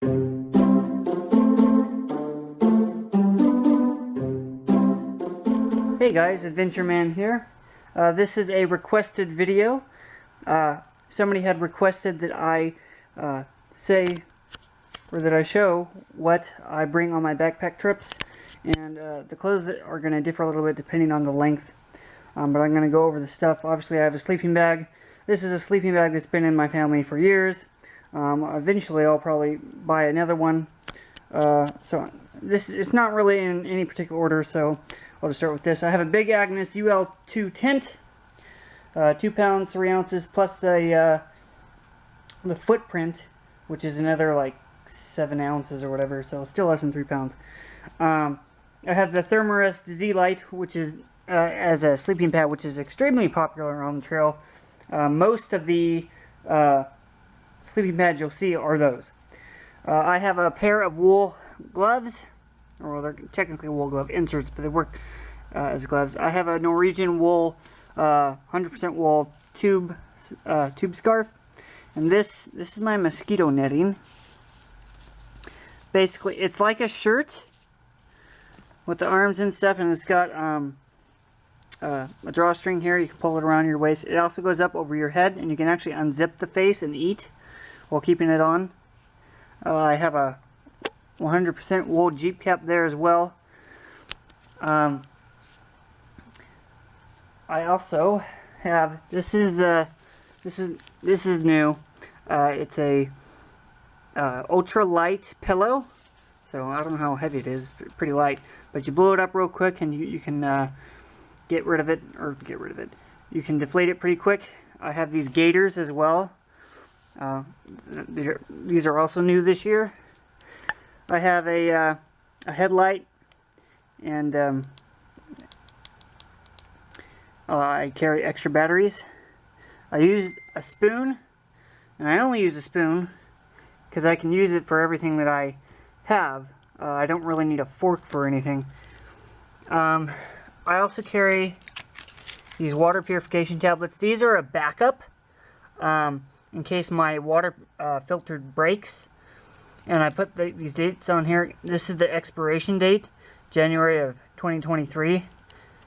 Hey guys, AdventureMan here. This is a requested video. Somebody had requested that I say, or that I show, what I bring on my backpack trips. And the clothes are going to differ a little bit depending on the length. But I'm going to go over the stuff. Obviously I have a sleeping bag. This is a sleeping bag that's been in my family for years. Eventually I'll probably buy another one. So it's not really in any particular order, so I'll just start with this. I have a Big Agnes UL2 tent, 2 pounds 3 ounces, plus the footprint, which is another like 7 ounces or whatever, so still less than 3 pounds. I have the Thermarest Z Lite, which is as a sleeping pad, which is extremely popular on the trail. Most of the sleeping pads you'll see are those. I have a pair of wool gloves. Well, they're technically wool glove inserts, but they work as gloves. I have a Norwegian wool, 100% wool tube scarf, and this is my mosquito netting. Basically, it's like a shirt with the arms and stuff, and it's got a drawstring here. You can pull it around your waist. It also goes up over your head, and you can actually unzip the face and eat while keeping it on. I have a 100% wool Jeep cap there as well. I also have, this is new. It's a ultra light pillow. So I don't know how heavy it is. It's pretty light, but you blow it up real quick and you can get rid of it, You can deflate it pretty quick. I have these gaiters as well. These are also new this year. I have a headlight, and I carry extra batteries. I use a spoon, and I only use a spoon because I can use it for everything that I have. I don't really need a fork for anything. I also carry these water purification tablets. These are a backup in case my water filter breaks. And I put these dates on here. This is the expiration date, January of 2023.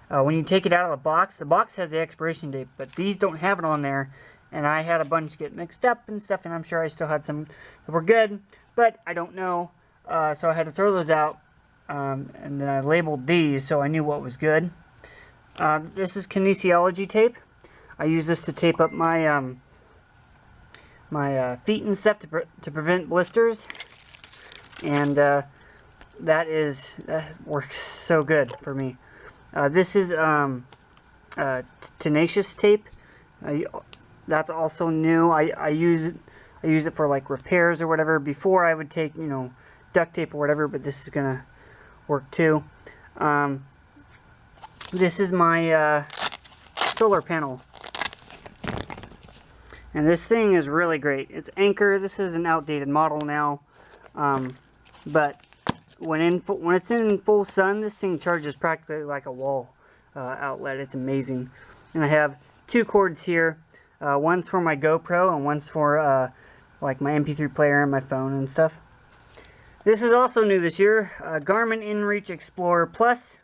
When you take it out of the box has the expiration date, but these don't have it on there. And I had a bunch get mixed up and stuff, and I'm sure I still had some that were good, but I don't know. So I had to throw those out, and then I labeled these so I knew what was good. This is kinesiology tape. I use this to tape up my my feet and stuff to prevent blisters, and that works so good for me. This is tenacious tape. That's also new. I use it for like repairs or whatever. Before I would take duct tape or whatever, but this is gonna work too. This is my solar panel. And this thing is really great. It's Anchor. This is an outdated model now, but when it's in full sun, this thing charges practically like a wall outlet. It's amazing. And I have 2 cords here. One's for my GoPro and one's for like my MP3 player and my phone and stuff. This is also new this year. Garmin InReach Explorer Plus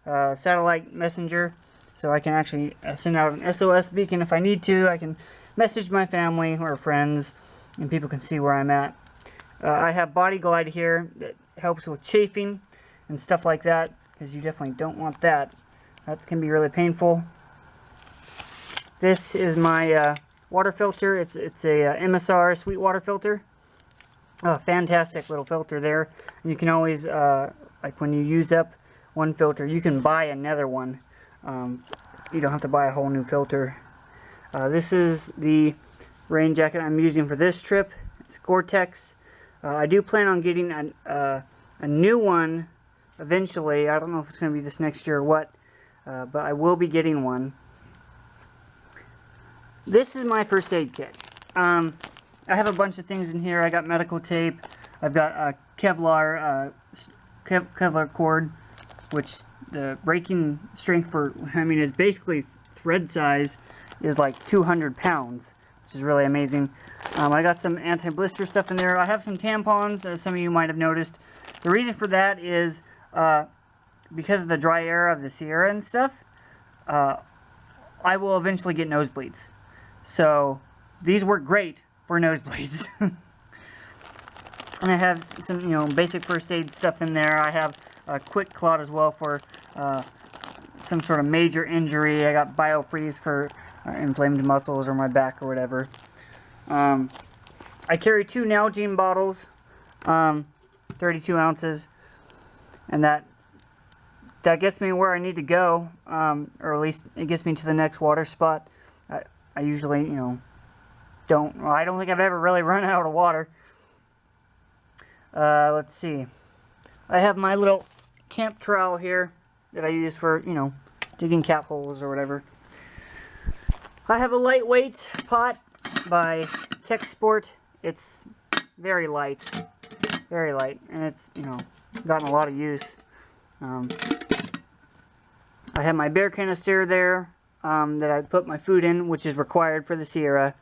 satellite messenger, so I can actually send out an SOS beacon if I need to. I can message my family or friends, and people can see where I'm at. I have Body Glide here that helps with chafing and stuff like that, because you definitely don't want that. That can be really painful. This is my water filter. It's a MSR Sweetwater filter. Fantastic little filter there. And you can always, like when you use up one filter, you can buy another one. You don't have to buy a whole new filter. This is the rain jacket I'm using for this trip. It's Gore-Tex. I do plan on getting a new one eventually. I don't know if it's going to be this next year or what, but I will be getting one. This is my first aid kit. I have a bunch of things in here. I got medical tape. I've got a Kevlar cord, which the breaking strength for, it's basically thread size is like 200 pounds. which is really amazing. I got some anti-blister stuff in there. I have some tampons, as some of you might have noticed. The reason for that is because of the dry air of the Sierra and stuff, I will eventually get nosebleeds. So these work great for nosebleeds. And I have some, you know, basic first aid stuff in there. I have a quick clot as well for some sort of major injury. I got BioFreeze for inflamed muscles or my back or whatever. I carry 2 Nalgene bottles, 32 ounces, and that gets me where I need to go, or at least it gets me to the next water spot. I usually, you know, I don't think I've ever really run out of water. Let's see. I have my little camp trowel here that I use for, you know, digging cat holes or whatever. I have a lightweight pot by Tech Sport. It's very light, and it's, you know, gotten a lot of use. I have my bear canister there that I put my food in, which is required for the Sierra.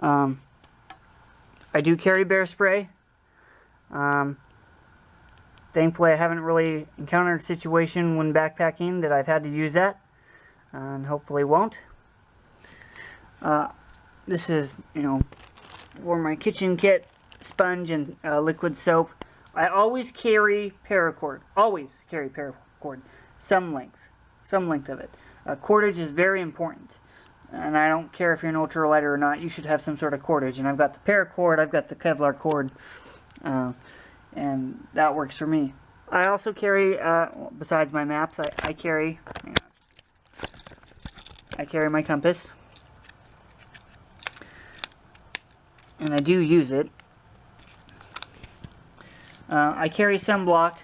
I do carry bear spray. Thankfully, I haven't really encountered a situation when backpacking that I've had to use that, and hopefully won't. This is, you know, for my kitchen kit, sponge and liquid soap. I always carry Paracord. Always carry Paracord. Some length of it. Cordage is very important, and I don't care if you're an ultralighter or not. You should have some sort of cordage. And I've got the Paracord. I've got the Kevlar cord. And that works for me. I also carry, besides my maps, I carry my compass, and I do use it. I carry sunblock.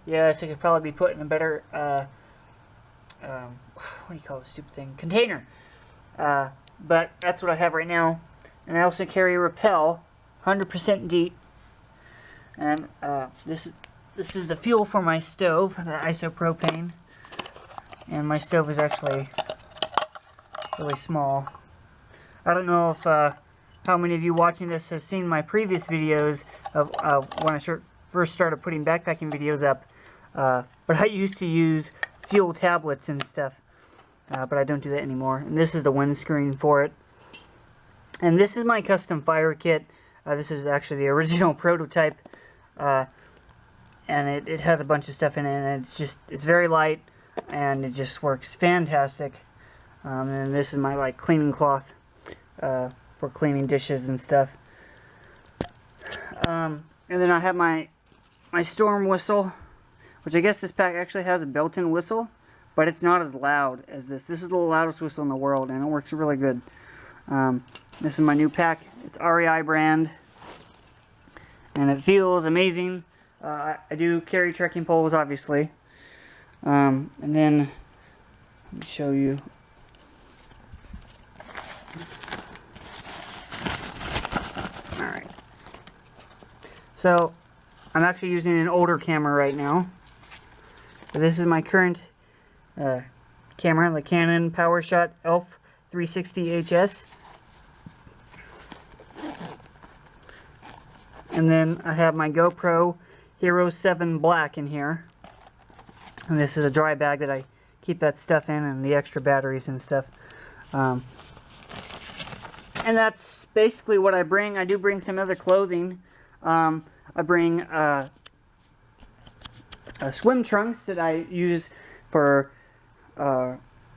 Yes, it could probably be put in a better, what do you call this stupid thing? Container. But that's what I have right now. And I also carry Repel, 100% DEET. And this is the fuel for my stove, the isopropane. And my stove is actually really small. I don't know if how many of you watching this has seen my previous videos of when I first started putting backpacking videos up. But I used to use fuel tablets and stuff. But I don't do that anymore. And this is the windscreen for it. And this is my custom fire kit. This is actually the original prototype. And it has a bunch of stuff in it, and it's very light, and it just works fantastic. And this is my like cleaning cloth for cleaning dishes and stuff. And then I have my storm whistle, which I guess this pack actually has a built-in whistle, but it's not as loud as this. This is the loudest whistle in the world, and it works really good. This is my new pack. It's REI brand, and it feels amazing. I do carry trekking poles, obviously. And then, let me show you. Alright. So, I'm actually using an older camera right now. But this is my current camera, the Canon PowerShot ELPH 360 HS. And then I have my GoPro Hero 7 Black in here. And this is a dry bag that I keep that stuff in, and the extra batteries and stuff. And that's basically what I bring. I do bring some other clothing. I bring swim trunks that I use for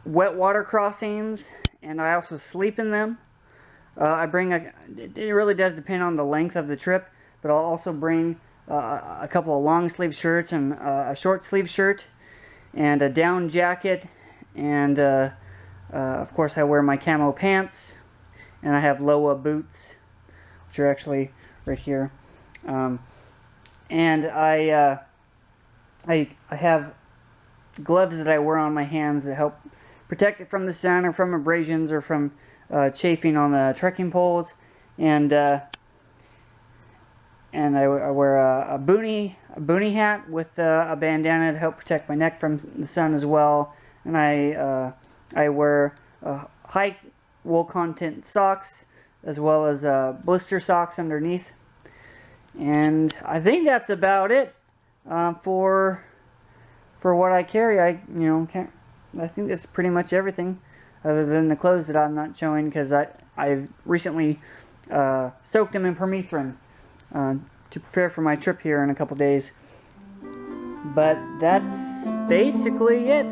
wet water crossings, and I also sleep in them. I bring it really does depend on the length of the trip, but I'll also bring a couple of long sleeve shirts and a short sleeve shirt and a down jacket, and of course I wear my camo pants, and I have Loa boots, which are actually right here. And I have gloves that I wear on my hands that help protect it from the sun or from abrasions or from chafing on the trekking poles. And I wear a boonie hat with a bandana to help protect my neck from the sun as well. And I wear high wool content socks as well as blister socks underneath. And I think that's about it for what I carry. I think that's pretty much everything, other than the clothes that I'm not showing because I've recently soaked them in permethrin to prepare for my trip here in a couple days. But that's basically it.